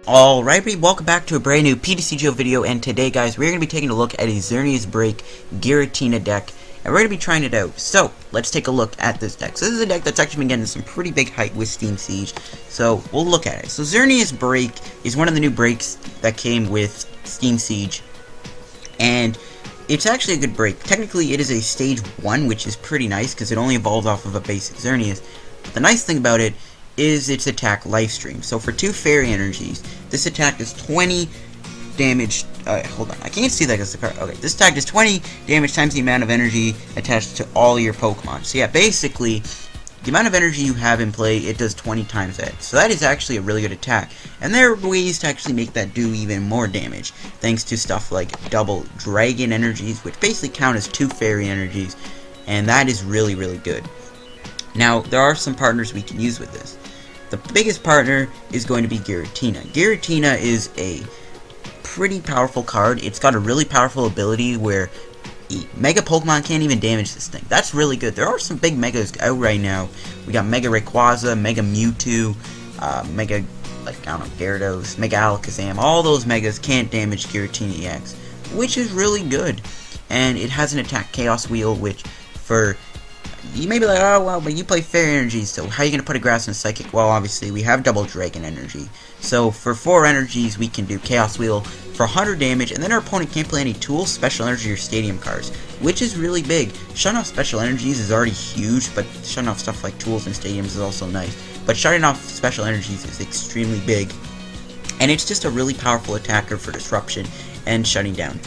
Alright, welcome back to a brand new PTCGO video, and today, guys, we're going to be taking a look at a Xerneas Break Giratina deck, and we're going to be trying it out. So, let's take a look at this deck. So, this is a deck that's actually been getting some pretty big hype with Steam Siege, so we'll look at it. So, Xerneas Break is one of the new breaks that came with Steam Siege, and it's actually a good break. Technically, it is a stage 1, which is pretty nice, because it only evolves off of a basic Xerneas. But the nice thing about it is its attack lifestream. So for 2 fairy energies, this attack is 20 damage. Hold on, I can't see that because the card. Okay, this attack is 20 damage times the amount of energy attached to all your Pokemon. So yeah, basically, the amount of energy you have in play, it does 20 times that. So that is actually a really good attack. And there are ways to actually make that do even more damage, thanks to stuff like double dragon energies, which basically count as 2 fairy energies, and that is really, really good. Now, there are some partners we can use with this. The biggest partner is going to be Giratina. Giratina is a pretty powerful card. It's got a really powerful ability where Mega Pokemon can't even damage this thing. That's really good. There are some big Megas out right now. We got Mega Rayquaza, Mega Mewtwo, Mega, like, I don't know, Gyarados, Mega Alakazam. All those Megas can't damage Giratina EX, which is really good. And it has an attack Chaos Wheel, which for... You may be like, oh, well, but you play Fairy Energy, so how are you going to put a Grass and Psychic? Well, obviously, we have Double Dragon Energy. So, for 4 energies, we can do Chaos Wheel for 100 damage, and then our opponent can't play any Tools, Special Energy, or Stadium cards, which is really big. Shutting off Special Energies is already huge, but shutting off stuff like Tools and Stadiums is also nice. But shutting off Special Energies is extremely big, and it's just a really powerful attacker for Disruption and shutting down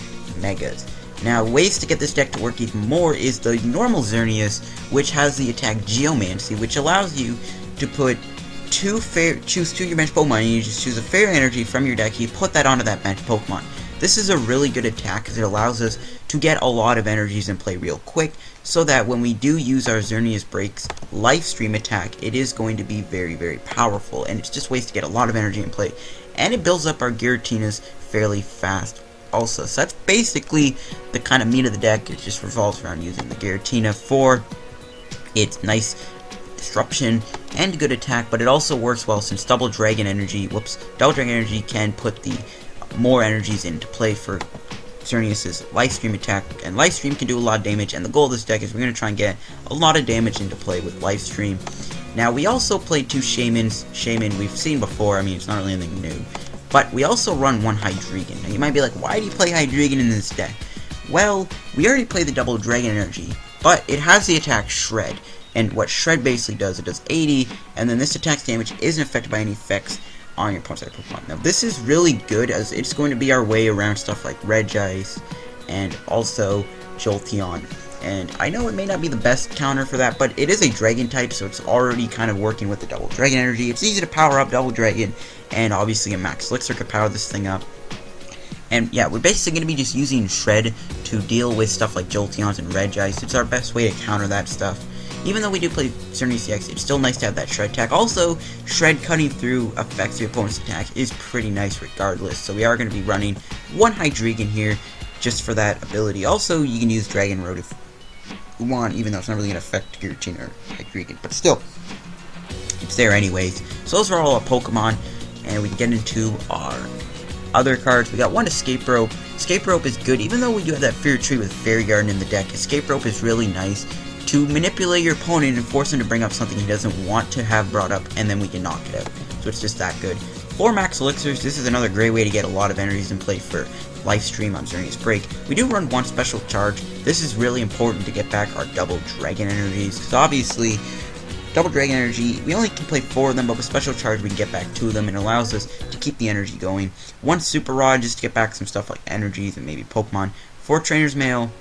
Megas. Now, ways to get this deck to work even more is the normal Xerneas, which has the attack Geomancy, which allows you to put choose 2 your bench Pokemon, and you just choose a Fairy Energy from your deck, you put that onto that bench Pokemon. This is a really good attack, because it allows us to get a lot of energies in play real quick, so that when we do use our Xerneas Breaks Lifestream attack, it is going to be very, very powerful, and it's just ways to get a lot of energy in play, and it builds up our Giratinas fairly fast. Also, so that's basically the kind of meat of the deck. It just revolves around using the Giratina for its nice disruption and good attack, but it also works well since Double Dragon Energy can put the more energies into play for Xerneas' Lifestream attack, and Lifestream can do a lot of damage, and the goal of this deck is we're going to try and get a lot of damage into play with Lifestream. Now, we also played 2 Shaymins. Shaymin we've seen before, I mean, it's not really anything new. But we also run 1 Hydreigon. Now you might be like, why do you play Hydreigon in this deck? Well, we already played the Double Dragon Energy, but it has the attack Shred. And what Shred basically does, it does 80, and then this attack's damage isn't affected by any effects on your opponent's Pokemon. Now this is really good, as it's going to be our way around stuff like Regice and also Jolteon. And I know it may not be the best counter for that, but it is a Dragon type, so it's already kind of working with the Double Dragon Energy. It's easy to power up Double Dragon, and obviously a Max Elixir could power this thing up. And yeah, we're basically going to be just using Shred to deal with stuff like Jolteons and Regice. It's our best way to counter that stuff. Even though we do play Xerneas EX, it's still nice to have that Shred attack. Also, Shred cutting through effects of your opponent's attack is pretty nice regardless. So we are going to be running 1 Hydreigon here just for that ability. Also, you can use Dragon Road if you want, even though it's not really going to affect Giratina or Hydreigon, but still, it's there anyways. So those are all our Pokemon, and we can get into our other cards. We got 1 Escape Rope. Escape Rope is good, even though we do have that Fear Tree with Fairy Garden in the deck. Escape Rope is really nice to manipulate your opponent and force him to bring up something he doesn't want to have brought up, and then we can knock it out. So it's just that good. 4 Max Elixirs. This is another great way to get a lot of energies in play for Lifestream on Xerneas Break. We do run 1 Special Charge. This is really important to get back our Double Dragon energies, because obviously Double Dragon Energy, we only can play 4 of them, but with Special Charge we can get back 2 of them, and it allows us to keep the energy going. 1 Super Rod just to get back some stuff like energies and maybe Pokemon. 4 Trainer's Mail.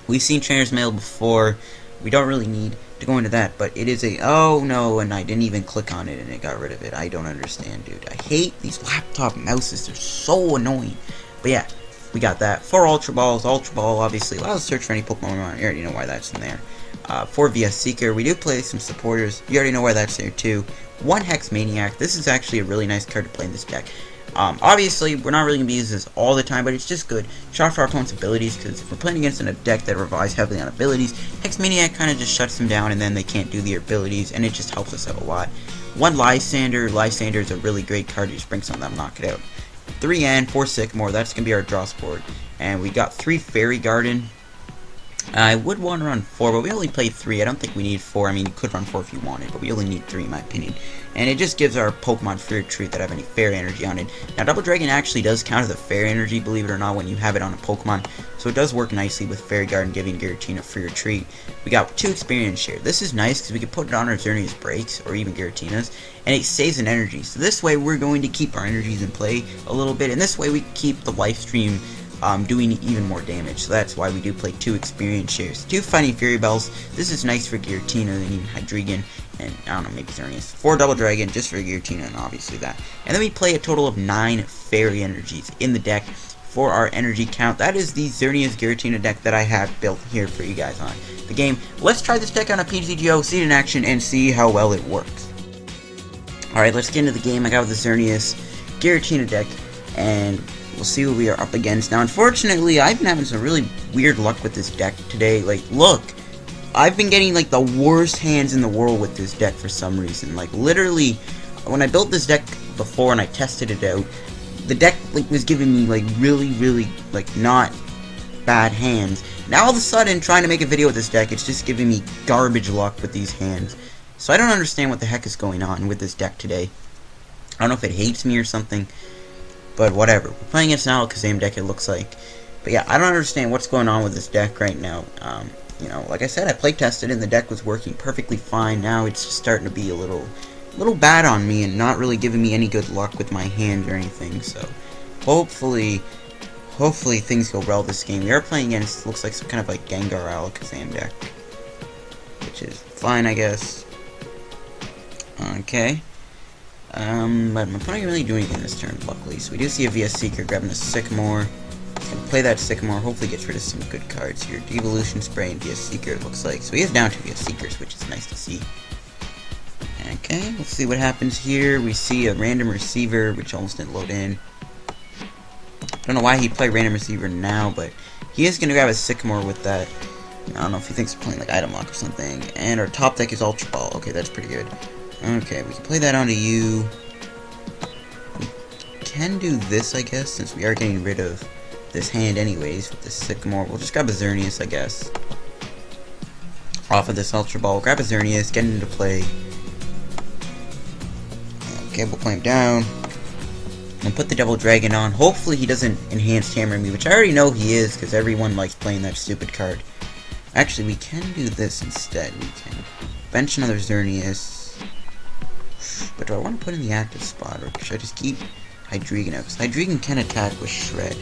We've seen Trainer's Mail before. We don't really need to go into that, but it is a, oh no, and I didn't even click on it and it got rid of it. I don't understand, dude. I hate these laptop mouses. They're so annoying. But yeah, we got that. 4 Ultra Balls. Ultra Ball obviously allows us to search for any Pokemon. You already know why that's in there. 4 VS Seeker. We do play some supporters. You already know why that's there too. 1 Hex Maniac. This is actually a really nice card to play in this deck. Obviously, we're not really going to be using this all the time, but it's just good. Shot for our opponent's abilities, because if we're playing against a deck that relies heavily on abilities, Hex Maniac kind of just shuts them down, and then they can't do their abilities, and it just helps us out a lot. 1 Lysander. Lysander is a really great card. You just bring some of them, knock it out. 3N, 4 Sycamore. That's going to be our draw sport. And we got 3 Fairy Garden. I would want to run 4, but we only played 3. I don't think we need 4. I mean, you could run 4 if you wanted, but we only need 3 in my opinion. And it just gives our Pokemon free retreat that have any Fairy Energy on it. Now, Double Dragon actually does count as a Fairy Energy, believe it or not, when you have it on a Pokemon. So it does work nicely with Fairy Garden giving Giratina free retreat. We got 2 Experience Share. This is nice because we can put it on our Xerneas breaks, or even Giratina's, and it saves an energy. So this way we're going to keep our energies in play a little bit, and this way we keep the life stream doing even more damage. So that's why we do play 2 Experience Shares. 2 Fighting Fury Bells. This is nice for Giratina and even Hydreigon, and I don't know, maybe Xerneas. 4 Double Dragon just for Giratina and obviously that. And then we play a total of 9 Fairy Energies in the deck for our energy count. That is the Xerneas Giratina deck that I have built here for you guys on the game. Let's try this deck on a PTCGO, see it in action, and see how well it works. Alright, let's get into the game. I got the Xerneas Giratina deck, and we'll see what we are up against. Now, unfortunately, I've been having some really weird luck with this deck today. Like, look, I've been getting, like, the worst hands in the world with this deck for some reason. Like, literally, when I built this deck before and I tested it out, the deck, like, was giving me, like, really, like, not bad hands. Now, all of a sudden, trying to make a video with this deck, it's just giving me garbage luck with these hands. So I don't understand what the heck is going on with this deck today. I don't know if it hates me or something, but whatever. We're playing against an Alakazam deck, it looks like. But yeah, I don't understand what's going on with this deck right now. You know, like I said, I play tested and the deck was working perfectly fine. Now it's just starting to be a little bad on me and not really giving me any good luck with my hand or anything. So hopefully things go well this game. We are playing against, looks like some kind of like Gengar Alakazam deck, which is fine, I guess. Okay. But my opponent can't really do anything this turn, luckily. So we do see a VS Seeker grabbing a Sycamore. He's gonna play that Sycamore, hopefully gets rid of some good cards here. Devolution Spray and VS Seeker, it looks like. So he is down to VS Seekers, which is nice to see. Okay, let's see what happens here. We see a Random Receiver, which almost didn't load in. I don't know why he'd play Random Receiver now, but he is gonna grab a Sycamore with that. I don't know if he thinks we're playing like Item Lock or something. And our top deck is Ultra Ball. Okay, that's pretty good. Okay, we can play that onto you. We can do this, I guess, since we are getting rid of this hand anyways with this Sycamore. We'll just grab a Xerneas, I guess. Off of this Ultra Ball, grab a Xerneas, get into play. Okay, we'll play him down. And put the Double Dragon on. Hopefully he doesn't Enhanced Hammer me, which I already know he is, because everyone likes playing that stupid card. Actually, we can do this instead. We can bench another Xerneas. But do I want to put in the active spot, or should I just keep Hydreigon out? Because Hydreigon can attack with Shred.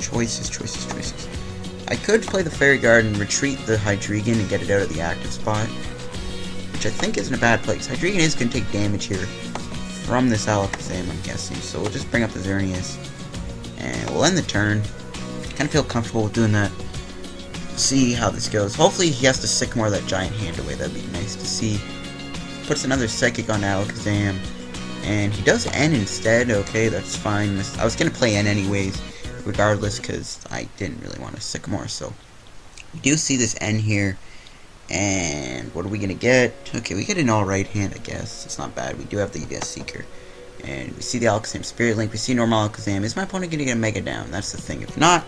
Choices. I could play the Fairy Garden, retreat the Hydreigon, and get it out of the active spot, which I think isn't a bad play, because Hydreigon is going to take damage here from this Alakazam, I'm guessing. So we'll just bring up the Xerneas, and we'll end the turn. Kind of feel comfortable with doing that. See how this goes. Hopefully he has to Sycamore that giant hand away. That'd be nice to see. Puts another Psychic on Alakazam, and he does N instead. Okay, that's fine. I was gonna play N anyways, regardless, because I didn't really want a Sycamore. So we do see this N here, and what are we gonna get? Okay, we get an alright hand, I guess. It's not bad. We do have the VS Seeker, and we see the Alakazam Spirit Link. We see normal Alakazam. Is my opponent gonna get a Mega Down? That's the thing. If not,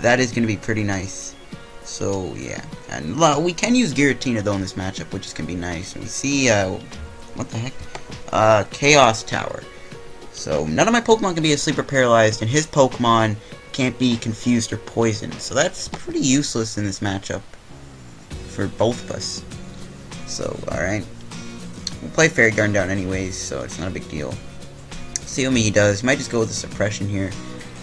that is gonna be pretty nice. So yeah, and we can use Giratina though in this matchup, which is gonna be nice. And we see what the heck, Chaos Tower. So none of my Pokemon can be asleep or paralyzed, and his Pokemon can't be confused or poisoned. So that's pretty useless in this matchup for both of us. So alright, we'll play Fairy Garden down anyways, so it's not a big deal. See what he does. He might just go with the Suppression here,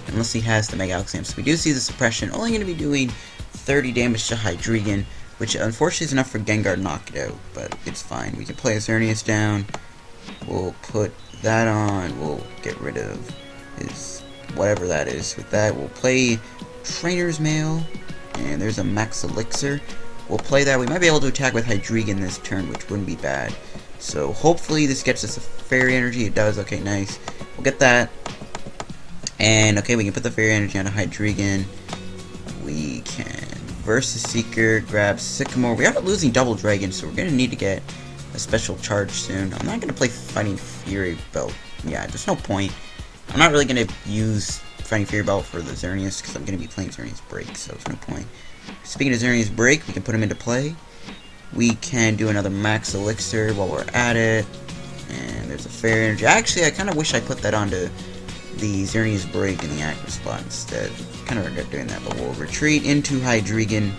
unless he has the Mega Alakazam. So we do see the Suppression, only going to be doing 30 damage to Hydreigon, which unfortunately is enough for Gengar to knock it out, but it's fine. We can play a Xerneas down. We'll put that on. We'll get rid of his whatever that is. With that, we'll play Trainer's Mail, and there's a Max Elixir. We'll play that. We might be able to attack with Hydreigon this turn, which wouldn't be bad. So hopefully this gets us a Fairy Energy. It does. Okay, nice. We'll get that. And okay, we can put the Fairy Energy on a Hydreigon. We can Versus Seeker, grab Sycamore. We are losing Double Dragon, so we're going to need to get a special charge soon. I'm not going to play Fighting Fury Belt. Yeah, there's no point. I'm not really going to use Fighting Fury Belt for the Xerneas because I'm going to be playing Xerneas Break, so there's no point. Speaking of Xerneas Break, we can put him into play. We can do another Max Elixir while we're at it. And there's a Fair Energy. Actually, I kind of wish I put that onto the Xerneas Break in the active spot instead. Kind of regret doing that, but we'll retreat into Hydreigon.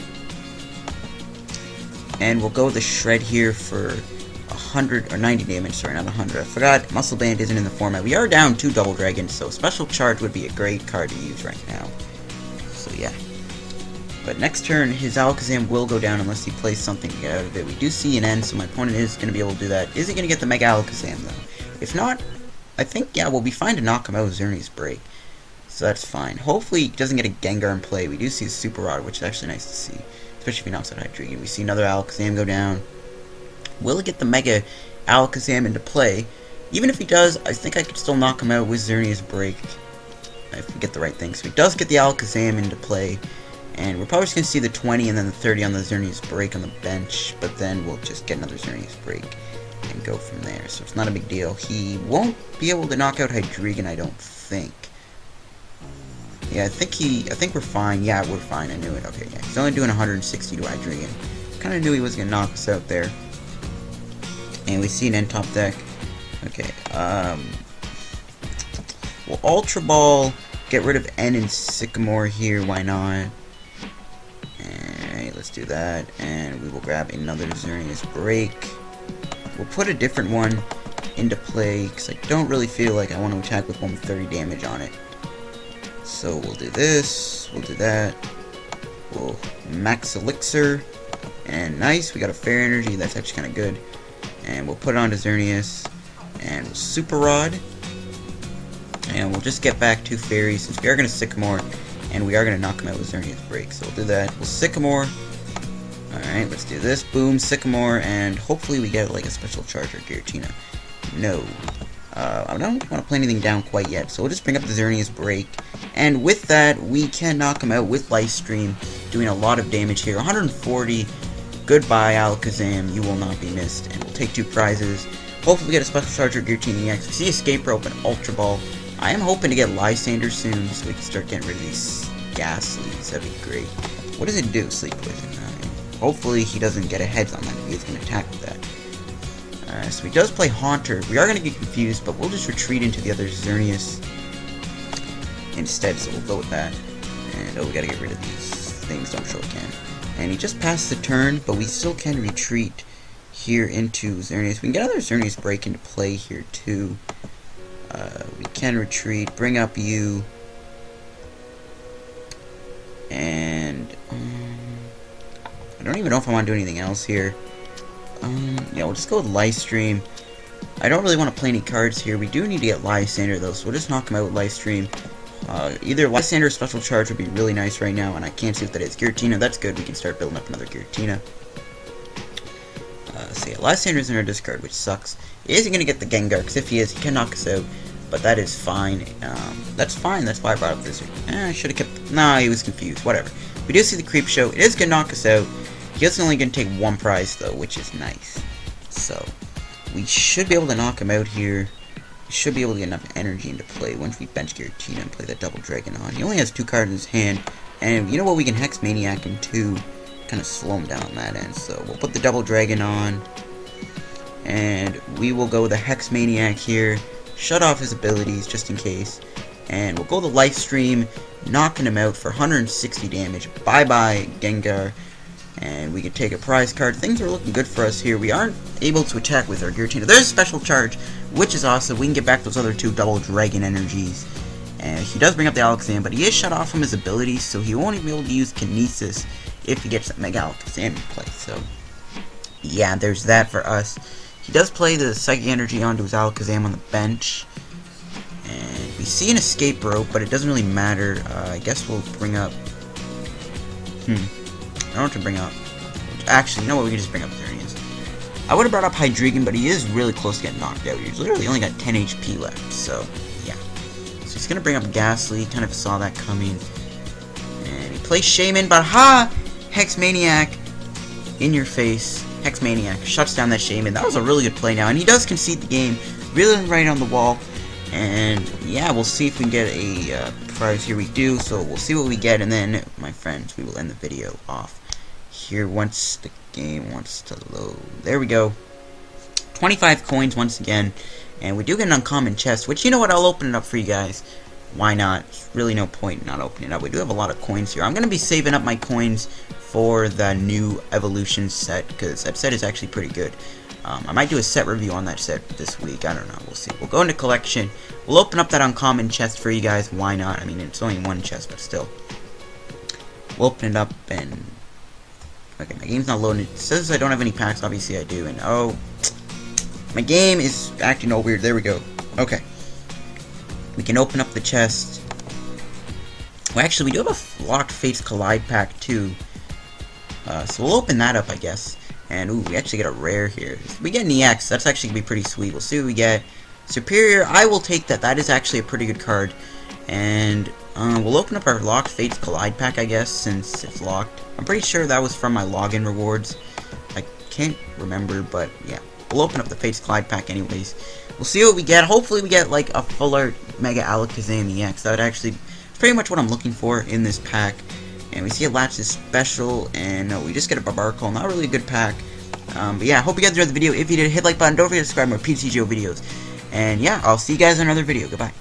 And we'll go with the Shred here for 100 or 90 damage. Sorry, not 100. I forgot Muscle Band isn't in the format. We are down 2 Double Dragons, so Special Charge would be a great card to use right now. So yeah. But next turn, his Alakazam will go down unless he plays something to get out of it. We do see an end, so my opponent is going to be able to do that. Is he going to get the Mega Alakazam, though? If not, I think, yeah, we'll be fine to knock him out with Xerneas Break. So that's fine. Hopefully he doesn't get a Gengar in play. We do see a Super Rod, which is actually nice to see. Especially if he knocks out Hydreigon. We see another Alakazam go down. Will he get the Mega Alakazam into play? Even if he does, I think I could still knock him out with Xerneas Break. If we get the right thing. So he does get the Alakazam into play. And we're probably just going to see the 20 and then the 30 on the Xerneas Break on the bench. But then we'll just get another Xerneas Break and go from there. So it's not a big deal. He won't be able to knock out Hydreigon, I don't think. Yeah, I think we're fine. Yeah, we're fine. I knew it. Okay, yeah. He's only doing 160 to Hydreigon. Kind of knew he was going to knock us out there. And we see an end top deck. Okay, we'll Ultra Ball, get rid of N and Sycamore here. Why not? Alright, let's do that. And we will grab another Xerneas Break. We'll put a different one into play because I don't really feel like I want to attack with one with 30 damage on it. So we'll do this, we'll do that, we'll Max Elixir, and nice, we got a Fair Energy, that's actually kind of good. And we'll put it onto Xerneas, and we'll Super Rod, and we'll just get back 2 Fairies, since we are going to Sycamore, and we are going to knock him out with Xerneas Break. So we'll do that, we'll Sycamore, alright, let's do this, boom, Sycamore, and hopefully we get like a Special Charge or Giratina. No. I don't want to play anything down quite yet, so we'll just bring up the Xerneas Break, and with that, we can knock him out with Life Stream, doing a lot of damage here. 140, goodbye Alakazam, you will not be missed, and we'll take 2 prizes. Hopefully we get a Special Charge or Giratina EX. We see Escape Rope and Ultra Ball. I am hoping to get Lysander soon, so we can start getting rid of these Ghastlies, that'd be great. What does it do, Sleep Poison? Hopefully he doesn't get a heads on that if he's going to attack with that. So he does play Haunter. We are going to get confused, but we'll just retreat into the other Xerneas instead, so we'll go with that. And, oh, we got to get rid of these things. Don't show again. And he just passed the turn, but we still can retreat here into Xerneas. We can get another Xerneas Break into play here, too. We can retreat, bring up you, and I don't even know if I want to do anything else here. Yeah, we'll just go with Livestream. I don't really want to play any cards here. We do need to get Lysander, though, so we'll just knock him out with Livestream. Either Lysander or Special Charge would be really nice right now, and I can't see what that is. Giratina, that's good. We can start building up another Giratina. So yeah, Lysander's in our discard, which sucks. He isn't going to get the Gengar, because if he is, he can knock us out. But that is fine. That's fine. That's why I brought up this. I should have kept... Nah, he was confused. Whatever. We do see the Creep Show. It is going to knock us out. He's only going to take 1 prize, though, which is nice. So, we should be able to knock him out here. We should be able to get enough energy into play once we bench Giratina and play that Double Dragon on. He only has 2 cards in his hand. And you know what? We can Hex Maniac him, too. Kind of slow him down on that end. So, we'll put the Double Dragon on. And we will go with the Hex Maniac here. Shut off his abilities, just in case. And we'll go the Life Stream, knocking him out for 160 damage. Bye-bye, Gengar. And we can take a prize card. Things are looking good for us here. We aren't able to attack with our Giratina. There's a Special Charge, which is awesome. We can get back those other 2 Double Dragon energies. And he does bring up the Alakazam, but he is shut off from his abilities, so he won't even be able to use Kinesis if he gets that Mega Alakazam in play. So, yeah, there's that for us. He does play the Psychic Energy onto his Alakazam on the bench. And we see an Escape Rope, but it doesn't really matter. I guess we'll bring up... I don't want to bring up... Actually, you know what? We can just bring up Xerneas. I would have brought up Hydreigon, but he is really close to getting knocked out. He's literally only got 10 HP left, so, yeah. So he's going to bring up Ghastly. Kind of saw that coming. And he plays Shaman, but ha! Hex Maniac in your face. Hex Maniac shuts down that Shaman. That was a really good play now, and he does concede the game. Really right on the wall. And yeah, we'll see if we can get a prize here. We do, so we'll see what we get, and then, my friends, we will end the video off here once the game wants to load. There we go. 25 coins once again, and we do get an uncommon chest, which, you know what, I'll open it up for you guys. Why not? There's really no point in not opening it up. We do have a lot of coins here. I'm going to be saving up my coins for the new evolution set, because that set is actually pretty good. I might do a set review on that set this week. I don't know. We'll see. We'll go into collection. We'll open up that uncommon chest for you guys. Why not? I mean, it's only one chest, but still. We'll open it up and... Okay, my game's not loading. It says I don't have any packs. Obviously, I do. And, oh... My game is acting all weird. There we go. Okay. We can open up the chest. Well, actually, we do have a locked Fates Collide pack, too. So we'll open that up, I guess. And, ooh, we actually get a rare here. If we get an EX, that's actually going to be pretty sweet. We'll see what we get. Superior, I will take that. That is actually a pretty good card. And, we'll open up our locked Fates Collide pack, I guess, since it's locked. I'm pretty sure that was from my login rewards. I can't remember, but, yeah. We'll open up the Fates Collide pack anyways. We'll see what we get. Hopefully we get, like, a full art Mega Alakazam EX. That would actually... pretty much what I'm looking for in this pack. And we see a Latches special, and we just get a Barbarcle. Not really a good pack. But yeah, I hope you guys enjoyed the video. If you did, hit the like button. Don't forget to subscribe for more PTCGO videos. And yeah, I'll see you guys in another video. Goodbye.